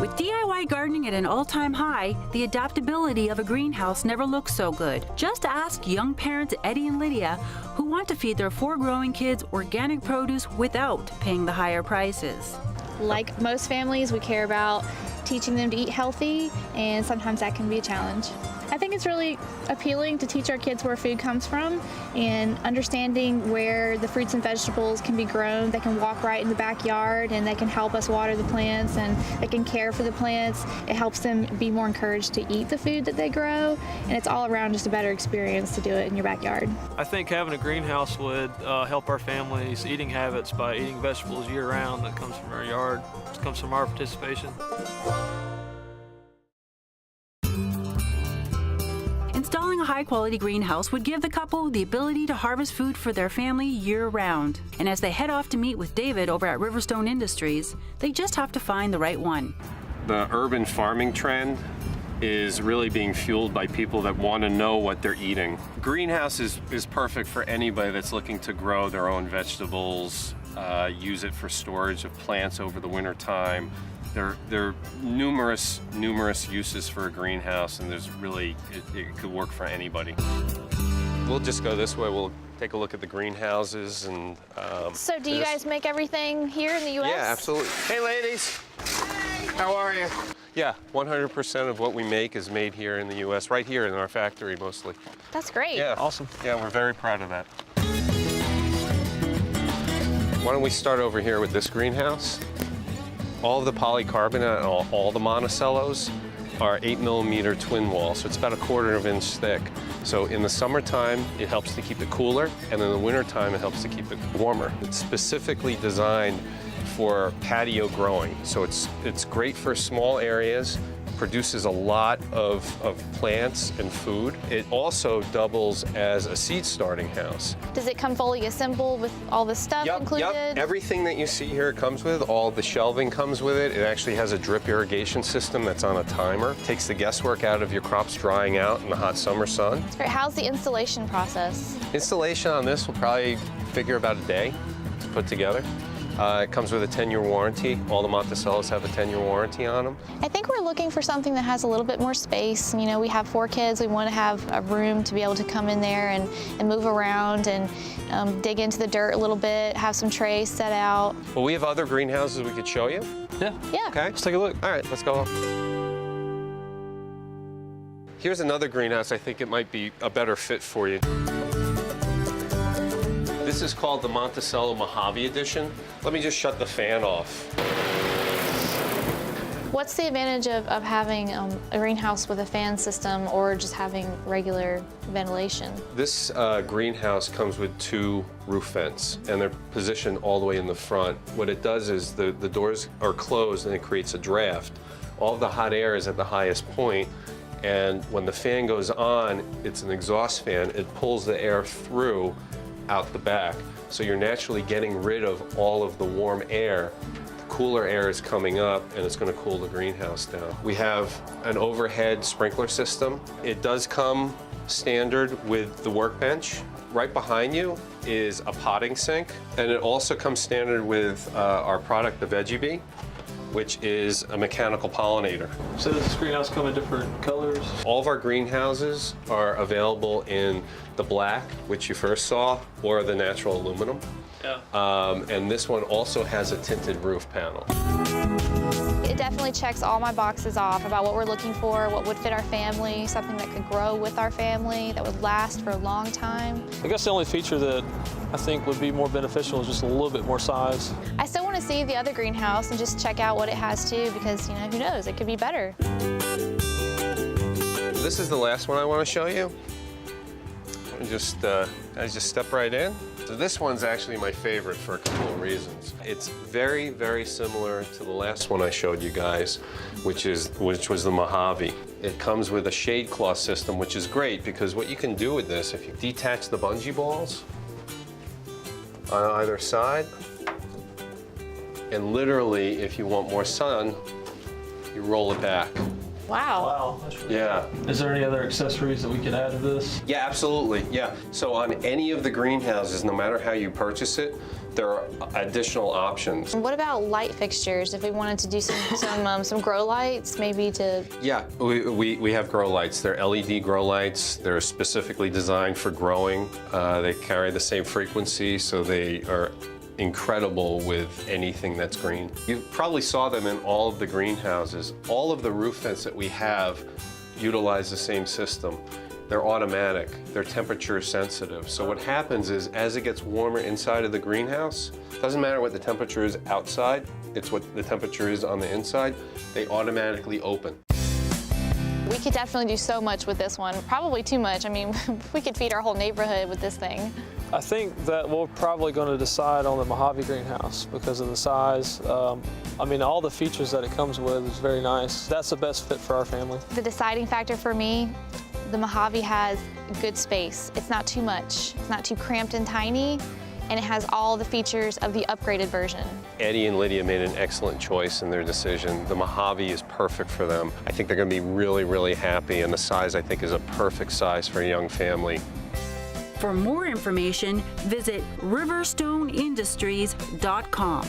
With DIY gardening at an all-time high, the adaptability of a greenhouse never looks so good. Just ask young parents Eddie and Lydia who want to feed their 4 growing kids organic produce without paying the higher prices. Like most families, we care about teaching them to eat healthy, and sometimes that can be a challenge. I think it's really appealing to teach our kids where food comes from and understanding where the fruits and vegetables can be grown. They can walk right in the backyard and they can help us water the plants and they can care for the plants. It helps them be more encouraged to eat the food that they grow, and it's all around just a better experience to do it in your backyard. I think having a greenhouse would help our family's eating habits by eating vegetables year-round that comes from our yard, comes from our participation. Installing a high-quality greenhouse would give the couple the ability to harvest food for their family year-round. And as they head off to meet with David over at Riverstone Industries, they just have to find the right one. The urban farming trend is really being fueled by people that want to know what they're eating. Greenhouse is perfect for anybody that's looking to grow their own vegetables, use it for storage of plants over the winter time. There are numerous uses for a greenhouse, and there's really, it could work for anybody. We'll just go this way. We'll take a look at the greenhouses. And So do you guys make everything here in the U.S.? Yeah, absolutely. Hey, ladies. How are you? Yeah, 100% of what we make is made here in the U.S., right here in our factory mostly. That's great. Yeah, Awesome. Yeah, we're very proud of that. Why don't we start over here with this greenhouse? All of the polycarbonate and all the monticellos are 8mm twin wall, so it's about 1/4 inch thick. So in the summertime, it helps to keep it cooler, and in the wintertime, it helps to keep it warmer. It's specifically designed for patio growing, so it's great for small areas, produces a lot of plants and food. It also doubles as a seed starting house. Does it come fully assembled with all the stuff included? Yep. Everything that you see here comes with, all the shelving comes with it. It actually has a drip irrigation system that's on a timer. Takes the guesswork out of your crops drying out in the hot summer sun. That's great. How's the installation process? Installation on this will probably figure about a day to put together. It comes with a 10-year warranty. All the Monticellos have a 10-year warranty on them. I think we're looking for something that has a little bit more space. You know, we have 4 kids. We want to have a room to be able to come in there and move around and dig into the dirt a little bit, have some trays set out. Well, we have other greenhouses we could show you. Yeah. Yeah. Okay, let's take a look. All right, let's go. Here's another greenhouse. I think it might be a better fit for you. This is called the Monticello Mojave Edition. Let me just shut the fan off. What's the advantage of having a greenhouse with a fan system or just having regular ventilation? This greenhouse comes with 2 roof vents, and they're positioned all the way in the front. What it does is the doors are closed and it creates a draft. All of the hot air is at the highest point, and when the fan goes on, it's an exhaust fan. It pulls the air through out the back, so you're naturally getting rid of all of the warm air. The cooler air is coming up, and it's going to cool the greenhouse down. We have an overhead sprinkler system. It does come standard with the workbench. Right behind you is a potting sink, and it also comes standard with our product, the Veggie Bee, which is a mechanical pollinator. So does this greenhouse come in different colors? All of our greenhouses are available in the black, which you first saw, or the natural aluminum. Yeah. And this one also has a tinted roof panel. It definitely checks all my boxes off about what we're looking for, what would fit our family, something that could grow with our family, that would last for a long time. I guess the only feature that I think would be more beneficial is just a little bit more size. I still want to see the other greenhouse and just check out what it has too, because, you know, who knows, it could be better. This is the last one I want to show you. I just step right in. So this one's actually my favorite for a couple of reasons. It's very, very similar to the last one I showed you guys, which was the Mojave. It comes with a shade cloth system, which is great because what you can do with this, if you detach the bungee balls on either side, and literally, if you want more sun, you roll it back. Wow. Wow. That's really Yeah. cool. Is there any other accessories that we could add to this? Yeah, absolutely. Yeah. So on any of the greenhouses, no matter how you purchase it, there are additional options. What about light fixtures? If we wanted to do some grow lights, maybe to... Yeah, we have grow lights. They're LED grow lights. They're specifically designed for growing. They carry the same frequency, so they are incredible with anything that's green. You probably saw them in all of the greenhouses. All of the roof vents that we have utilize the same system. They're automatic, they're temperature sensitive. So what happens is, as it gets warmer inside of the greenhouse, doesn't matter what the temperature is outside, it's what the temperature is on the inside, they automatically open. We could definitely do so much with this one, probably too much. I mean, we could feed our whole neighborhood with this thing. I think that we're probably going to decide on the Mojave greenhouse because of the size. I mean, all the features that it comes with is very nice. That's the best fit for our family. The deciding factor for me, the Mojave has good space. It's not too much. It's not too cramped and tiny, and it has all the features of the upgraded version. Eddie and Lydia made an excellent choice in their decision. The Mojave is perfect for them. I think they're going to be really, really happy, and the size, I think, is a perfect size for a young family. For more information, visit riverstoneindustries.com.